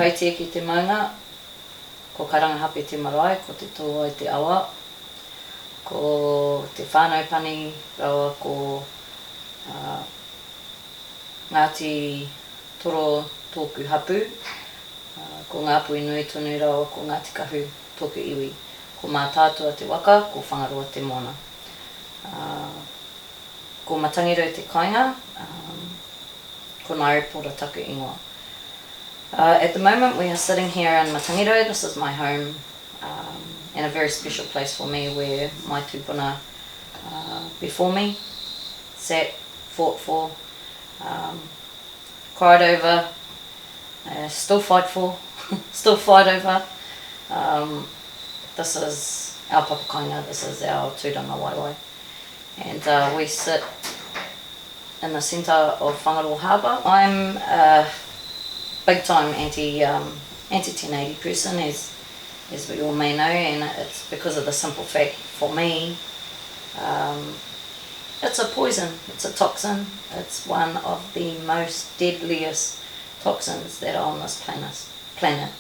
rautia ki te maunga, ko karangahape te marae, ko te tō i te awa, ko te whānau pani rawa ko Ngāti Toro tōku hapu, ko ngā pui nui tonu rawa ko Ngāti Kahu tōku iwi, ko mā tātua te waka, ko whangaroa te mona. Ko matangiro te kainga, ko Nyree Porter taku ingoa. At the moment we are sitting here in Matangiro. This is my home and a very special place for me where my tupuna before me sat, fought for, cried over, still fight for, still fight over. This is our papakainga, this is our tūranga waiwai. And we sit in the centre of Whangaroa Harbour. I'm a big time anti-1080 person, as we all may know, and it's because of the simple fact for me, it's a poison, it's a toxin, it's one of the most deadliest toxins that are on this planet.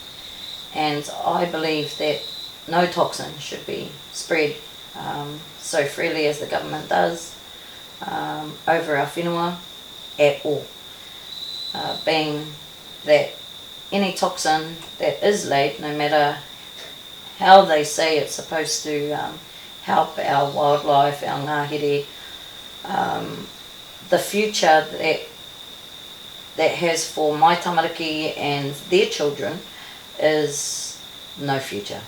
And I believe that no toxin should be spread so freely as the government does over our whenua at all. Being that any toxin that is laid, no matter how they say it's supposed to help our wildlife, our ngahere, the future that has for my tamariki and their children is no future.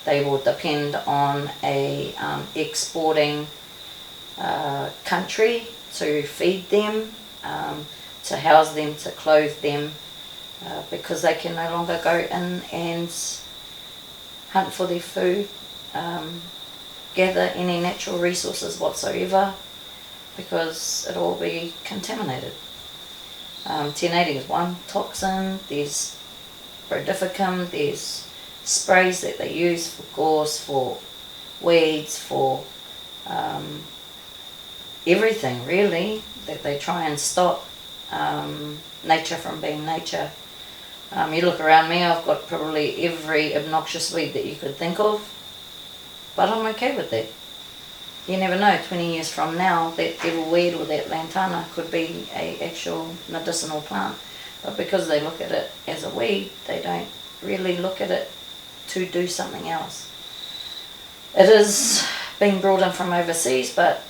They will depend on a exporting country to feed them, to house them, to clothe them, because they can no longer go in and hunt for their food, gather any natural resources whatsoever, because it'll all be contaminated. 1080 is one toxin, there's brodificum, there's sprays that they use for gorse, for weeds, for everything really, that they try and stop nature from being nature. You look around me, I've got probably every obnoxious weed that you could think of, but I'm okay with that. You never know, 20 years from now, that devil weed or that lantana could be an actual medicinal plant. But because they look at it as a weed, they don't really look at it to do something else. It is being brought in from overseas, but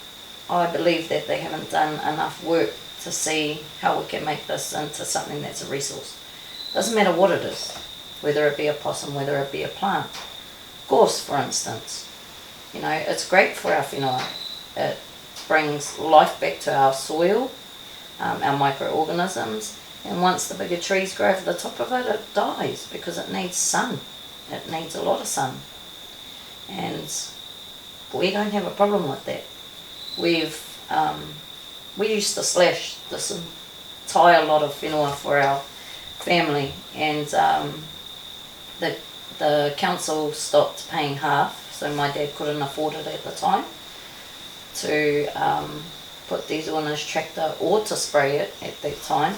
I believe that they haven't done enough work to see how we can make this into something that's a resource. Doesn't matter what it is, whether it be a possum, whether it be a plant. Gorse, for instance. You know, it's great for our whenua. It brings life back to our soil, our microorganisms, and once the bigger trees grow over the top of it, it dies because it needs sun. It needs a lot of sun. And we don't have a problem with that. We used to slash this entire lot of whenua for our family, and the council stopped paying half, so my dad couldn't afford it at the time to put diesel on his tractor or to spray it at that time.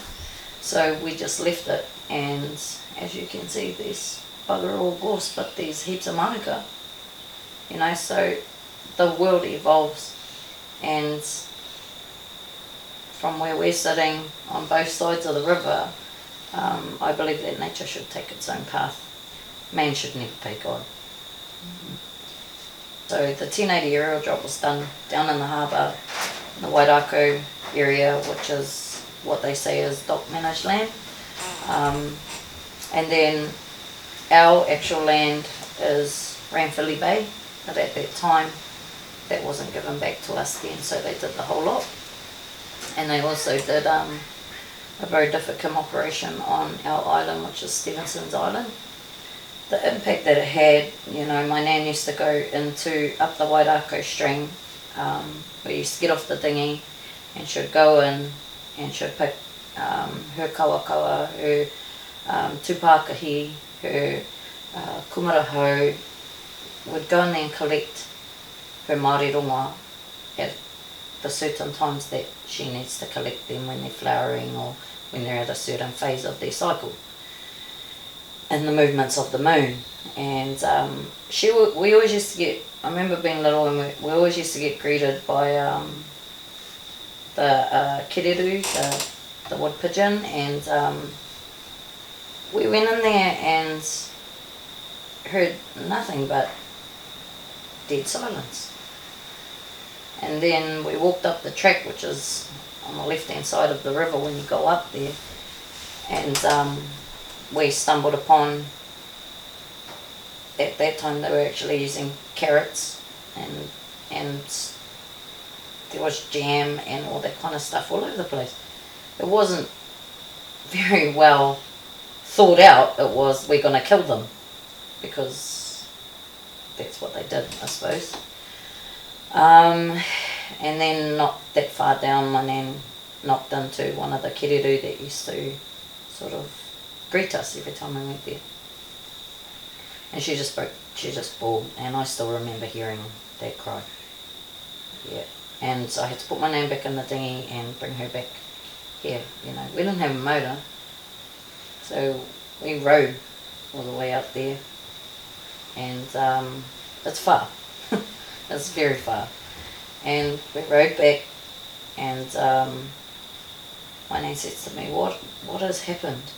So we just left it, and as you can see, there's bugger all gorse, but there's heaps of manuka. You know, so the world evolves, and from where we're sitting on both sides of the river, I believe that nature should take its own path. Man should never pay God. So the 1080 aerial job was done down in the harbour, in the Wairako area, which is what they say is dock managed land. And then our actual land is Ranfurly Bay, but at that time that wasn't given back to us then, so they did the whole lot. And they also did a very difficult operation on our island, which is Stevenson's Island. The impact that it had, you know, my nan used to go up the Wairako stream. We used to get off the dinghy, and she'd go in and she'd pick her kawakawa, her tupakahi, her kumarahau, would go in there and collect her Māori rongoa at the certain times that she needs to collect them, when they're flowering or when they're at a certain phase of their cycle. in the movements of the moon. And we always used to get, I remember being little and we always used to get greeted by the kiriru, the wood pigeon, and we went in there and heard nothing but dead silence. And then we walked up the track, which is on the left hand side of the river when you go up there, and we stumbled upon, at that time they were actually using carrots, and there was jam and all that kind of stuff all over the place. It wasn't very well thought out. It was, we're going to kill them, because that's what they did, I suppose. And then not that far down, my nan knocked into one of the kiriru that used to sort of greet us every time we went there. And she just bawled, and I still remember hearing that cry. Yeah. And so I had to put my nan back in the dinghy and bring her back here. You know, we didn't have a motor, so we rode all the way up there, and it's far. It's very far. And we rode back, and my nan says to me, what has happened?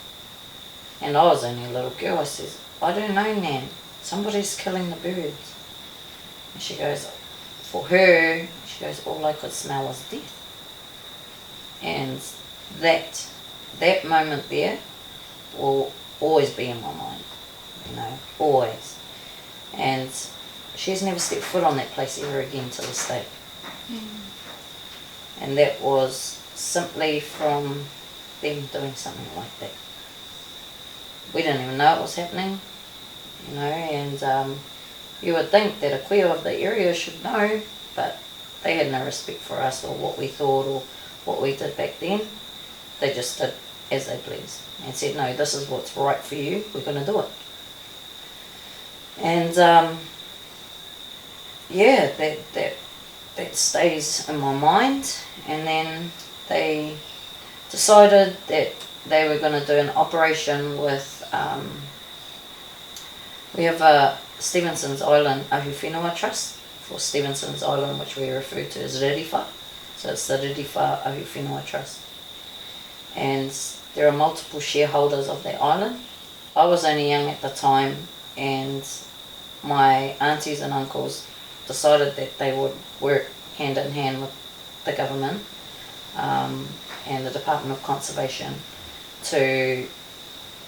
And I was only a little girl. I says, I don't know, Nan. Somebody's killing the birds. And she goes, for her, she goes, all I could smell was death. And that moment there will always be in my mind, you know, always. And she's never stepped foot on that place ever again to this day. And that was simply from them doing something like that. We didn't even know it was happening, you know, and you would think that a queer of the area should know, but they had no respect for us or what we thought or what we did back then. They just did as they pleased and said, no, this is what's right for you, we're going to do it. And yeah, that stays in my mind. And then they decided that they were going to do an operation with, we have a Stevenson's Island Ahu Whenua Trust for Stevenson's Island, which we refer to as Ririwha. So it's the Ririwha Ahu Whenua Trust. And there are multiple shareholders of that island. I was only young at the time, and my aunties and uncles decided that they would work hand in hand with the government and the Department of Conservation to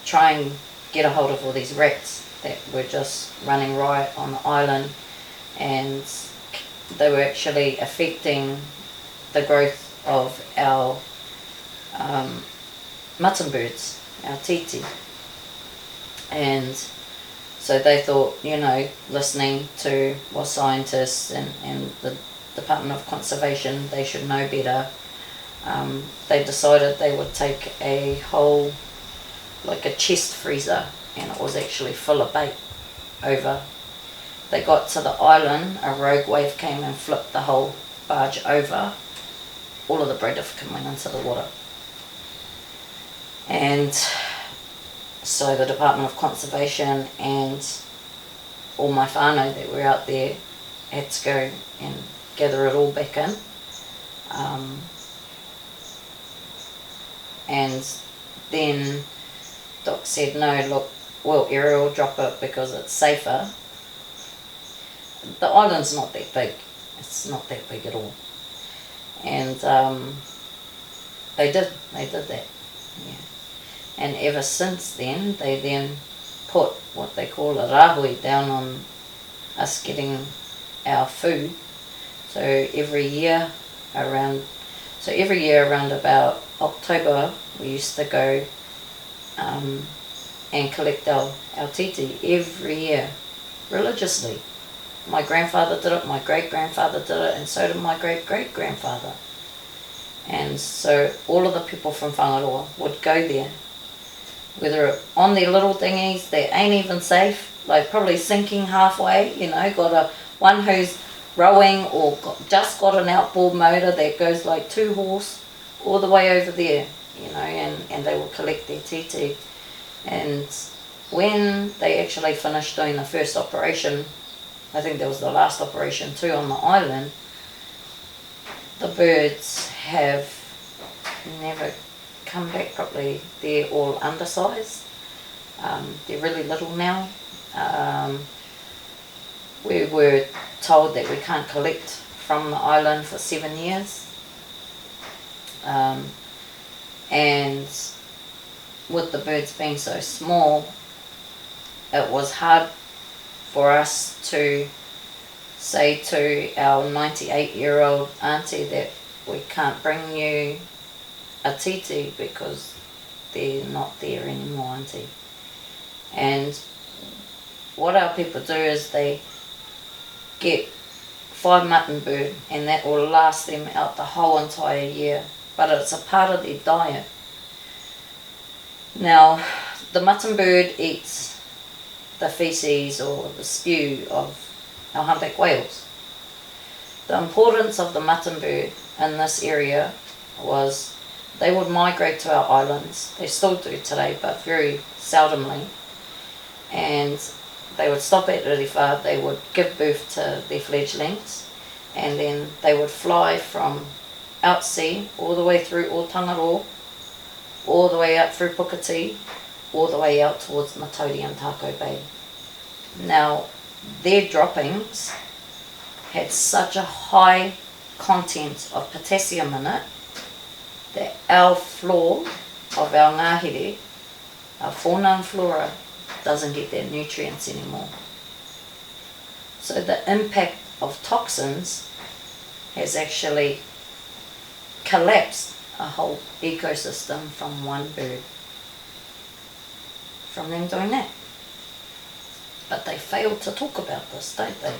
try and get a hold of all these rats that were just running riot on the island, and they were actually affecting the growth of our mutton birds, our titi. And so they thought, you know, listening to what scientists and the Department of Conservation, they should know better. They decided they would take a whole, like a chest freezer, and it was actually full of bait over. They got to the island, a rogue wave came and flipped the whole barge over. All of the breadifkin went into the water. And so the Department of Conservation and all my whānau that were out there had to go and gather it all back in. And then Doc said, no, look, we'll aerial drop it because it's safer. The island's not that big. It's not that big at all. And they did that. Yeah. And ever since then, they then put what they call a rahui down on us getting our food. So every year around about October, we used to go and collect our titi every year, religiously. My grandfather did it, my great-grandfather did it, and so did my great-great-grandfather. And so all of the people from Whangaroa would go there, whether on their little dinghies that ain't even safe, like probably sinking halfway, you know, got one who's rowing or just got an outboard motor that goes like 2 horse all the way over there, you know, and they will collect their titi. And when they actually finished doing the first operation, I think that was the last operation too on the island, the birds have never come back properly. They're all undersized. They're really little now. We were told that we can't collect from the island for 7 years. And with the birds being so small, it was hard for us to say to our 98-year-old auntie that we can't bring you a titi because they're not there anymore, auntie. And what our people do is they get 5 mutton bird, and that will last them out the whole entire year, but it's a part of their diet. Now, the mutton bird eats the feces or the spew of our humpback whales. The importance of the mutton bird in this area was they would migrate to our islands. They still do today, but very seldomly. And they would stop at Ririwha, they would give birth to their fledglings, and then they would fly from out sea all the way through Otangaroa, all the way out through Puketi, all the way out towards Matauri and Tako Bay. Now, their droppings had such a high content of potassium in it that our floor of our ngahere, our fauna and flora, doesn't get their nutrients anymore. So the impact of toxins has actually collapsed a whole ecosystem from one bird, from them doing that. But they failed to talk about this, don't they?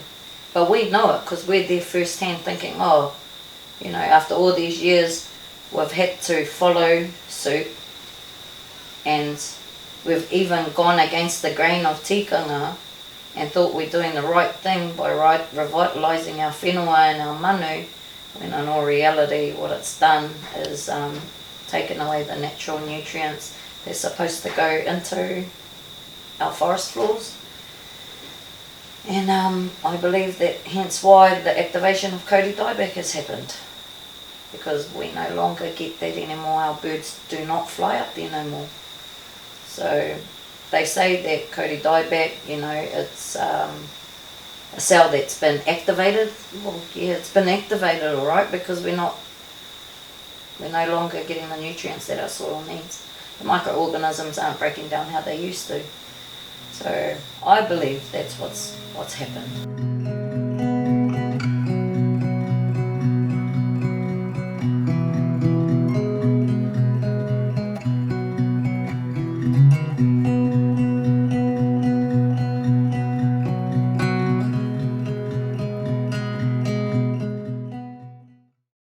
But we know it because we're there firsthand thinking, oh, you know, after all these years we've had to follow suit, and we've even gone against the grain of tikanga and thought we're doing the right thing by revitalising our whenua and our manu, when in all reality what it's done is taken away the natural nutrients they're supposed to go into our forest floors. And I believe that hence why the activation of Kodi dieback has happened, because we no longer get that anymore. Our birds do not fly up there no more. So they say that Kodi dieback, you know, it's a cell that's been activated. Well, yeah, it's been activated, all right, because we're no longer getting the nutrients that our soil needs. The microorganisms aren't breaking down how they used to. So I believe that's what's happened.